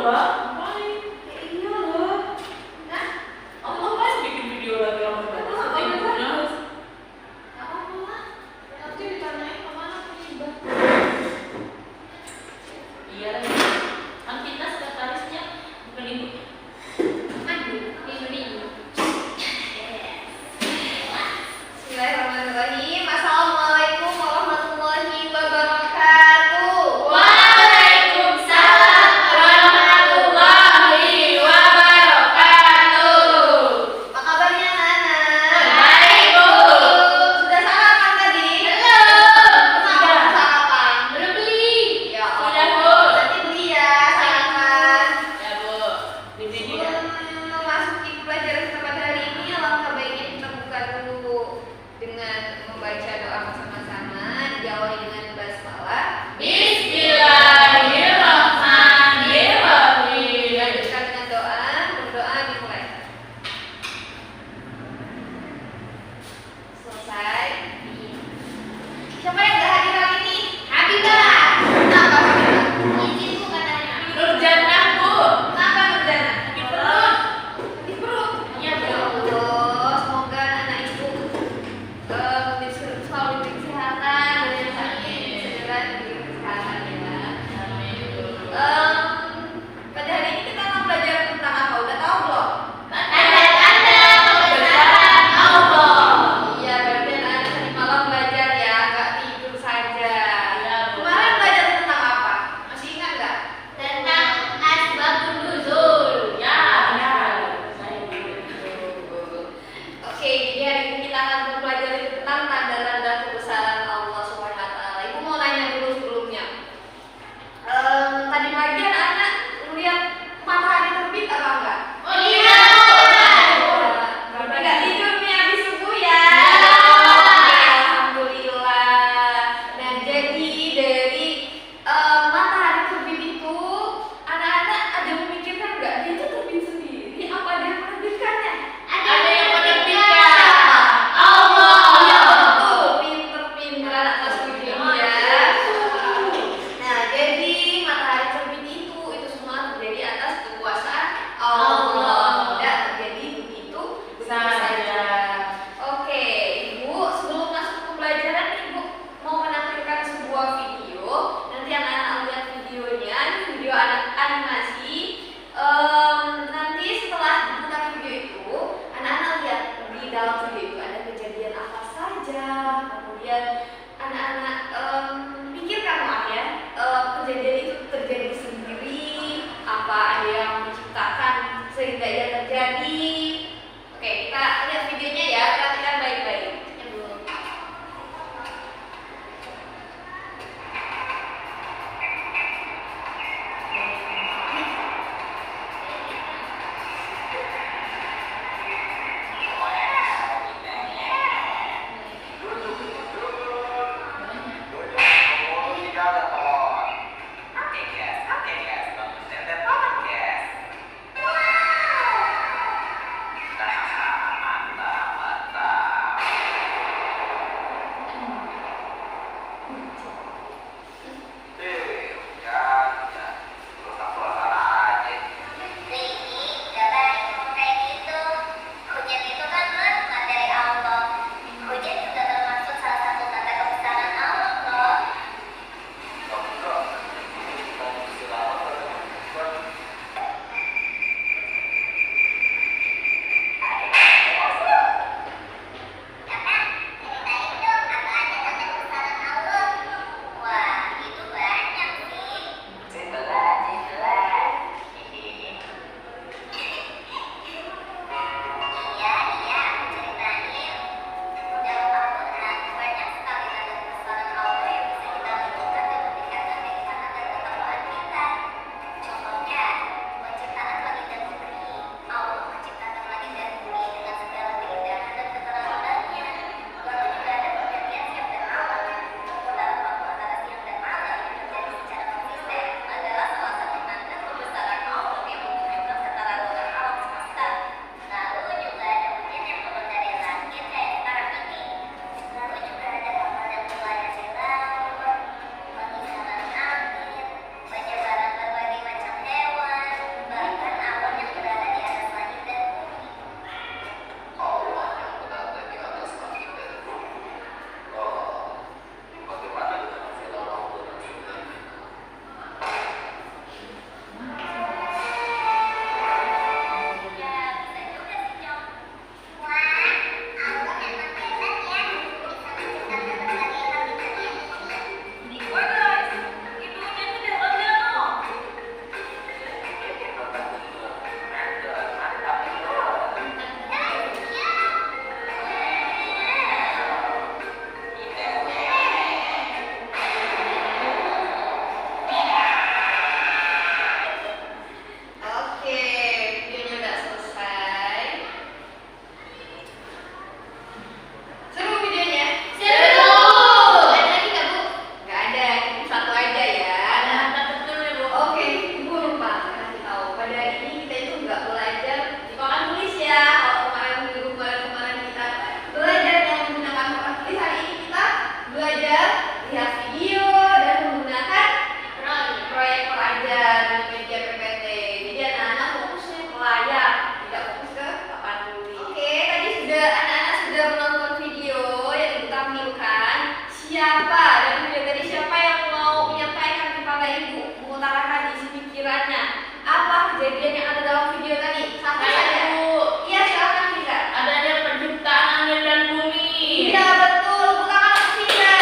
Mbak. Ngapain? Ya iya loh. Nah, Aku ngapain bikin video lagi sama Mbak? Setting punya. nggak apa-apa lah. Nanti ditanyain kemana penyibah. Iya lagi. Kan kita sekretarisnya bukan ibu. Aduh, minggu-minggu. Bismillahirrahmanirrahim. Assalamualaikum warahmatullahi wabarakatuh. Waalaikumsalam warahmatullahi ibu mengutarakan isi pikirannya. Apa kejadian yang ada dalam video tadi? Satu saja. Iya, silakan bisa. Adanya penciptaan langit dan bumi. Iya betul, bukan tidak.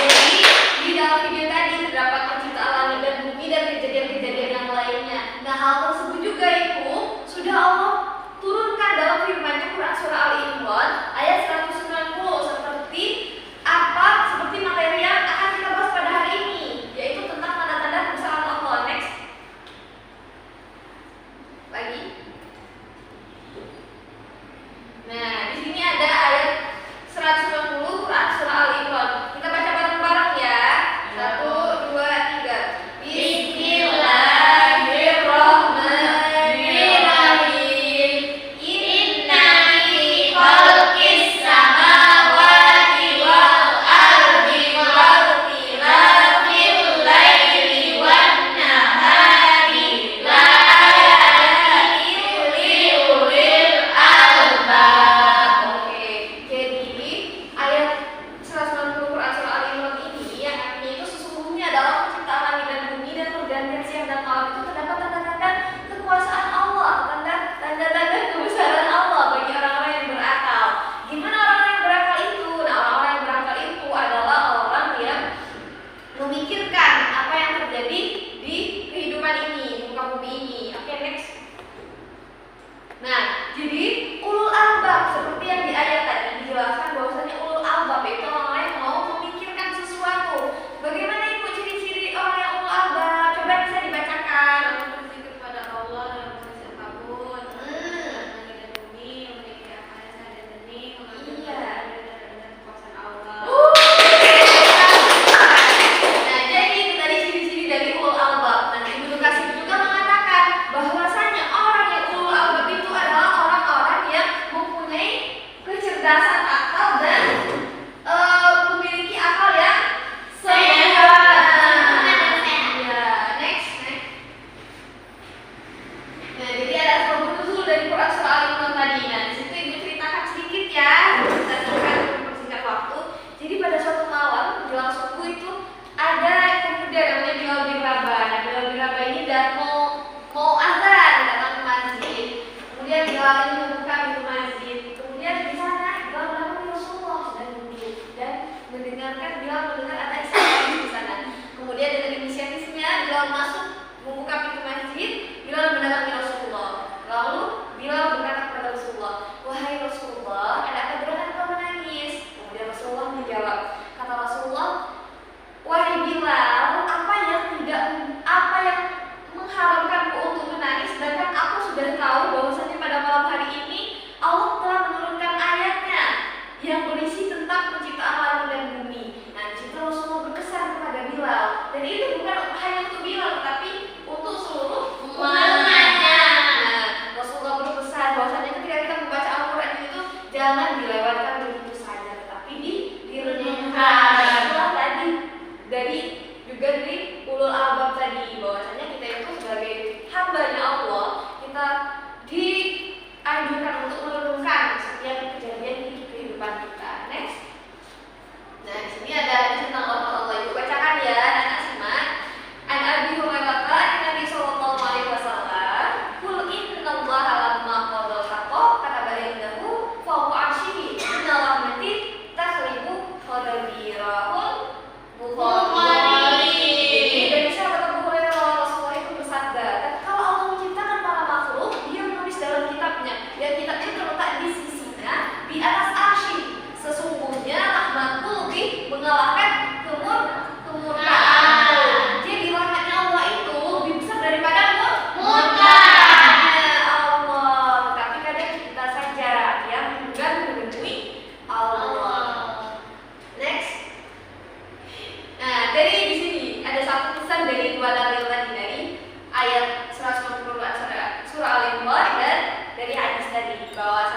Jadi di dalam video tadi terdapat penciptaan langit dan bumi dan kejadian-kejadian yang lainnya. Nah hal tersebut juga ibu sudah Allah turunkan dalam firman-Nya Quran surah Al-Imran ayat 190 seperti materi yang akan kita bahas pada hari ini, yaitu tentang tanda-tanda kebesaran Allah. Next. Lagi. Nah, di sini ada ayat 190 Quran surah Al-Imran. Kita baca bareng-bareng ya. 1, 2, 3. Bismillahirrahmanirrahim. Inna fi khalqis samawati wal ardi wa ikhtilafil laili wan nahari la ayatin li ulil albab. Oke, jadi ayat 190 Quran surah Al-Imran ini yang artinya itu sesungguhnya dalam penciptaan langit dan bumi dan pergantian siang dan malam itu terdapat tanda-tanda kekuasaan Allah, tanda-tanda kebesaran Allah bagi orang-orang yang berakal. Gimana orang-orang yang berakal itu? Nah, orang-orang yang berakal itu adalah orang yang memikirkan apa yang terjadi di kehidupan ini, di muka bumi ini. Oke, next. Nah, jadi ulul albab seperti yang di ayat tadi dijelaskan bahwasanya ulul albab itu orang-orang yang mau memikirkan sesuatu. Bagaimana ibu ciri-ciri orang yang ulul albab? Coba bisa dibacakan. Berzikir kepada Allah dalam posisi apapun, langit dan bumi, memiliki apa yang sah dan bening, mengatur Iya. dengan kekuasaan Allah. Nah, jadi itu tadi ciri-ciri dari ulul albab. Nah, Ibu Kasih juga mengatakan bahwasanya orang yang ulul albab itu adalah orang-orang yang mempunyai kecerdasan akal dan memiliki akal yang sehat. Ya, next. Nah, jadi ada sebab nuzul dari Quran surah Al-Imran tadi. Nah, di situ Ibu ceritakan sedikit ya. Kita ceritakan untuk mempersingkat waktu. Jadi pada suatu malam menjelang subuh itu ada pemuda namanya Bilal bin Rabah. Nah, Bilal bin Rabah ini mau azan datang ke masjid. Kemudian Bilal ini membuka pintu masjid. Kemudian di sana Bilal mendapati Rasulullah sedang duduk dan Bilal mendengar ada Islam di sana. Kemudian dengan inisiatifnya Bilal masuk membuka pintu masjid. Bilal mendatangi Rasulullah. Lalu Bilal berkata kepada Rasulullah, "Wahai Rasulullah, ada apa gerangan kau menangis?" Kemudian Rasulullah menjawab. Kata Rasulullah, "Wahai Bilal, apa yang mengharamkanku untuk menangis, sedangkan aku sudah tahu bahwasanya pada malam hari ini Allah telah menurunkan ayatnya yang berisi tentang penciptaan langit dan bumi." Nah, di situ Rasulullah berkesan kepada Bilal, dan itu bukan hanya untuk Bilal, tetapi untuk seluruh umatnya. Nah, Rasulullah berpesan bahwasanya ketika kita membaca Al-Quran itu jangan dilewatkan begitu saja, tetapi direnungkan. Itulah tadi dari ulul albab tadi, bahwasanya kita itu sebagai hambanya Allah, kita dianjurkan untuk merenungkan setiap kejadian di kehidupan kita. Next. Nah, di sini ada hadis tentang Allah. Ibu bacakan ya, anak simak. An Abi Hurairah an Nabi sallallahu alaihi wasallam, "Qul innallaha lamma qadal haqqa kataba indahu fa huwa arsyihi inna rahmati takhliqu qadabirahul Bukhari." Dari sahabat Abu Hurairah, Rasulullah itu bersabda, kalau Allah menciptakan para makhluk, Dia menulis dalam kitabnya, dan kitabnya terletak di sisinya di atas arsy. Sesungguhnya rahmatku lebih mengalahkan kemurkaan. Jadi rahmatnya Allah itu lebih besar daripada murkanya Allah. Tetapi kadang kita saja yang enggan menemui Allah. Next. Nah, dari di sini ada satu pesan dari dua dalil tadi, dari ayat 190 surah Al-Imran dan dari hadis tadi, bahwa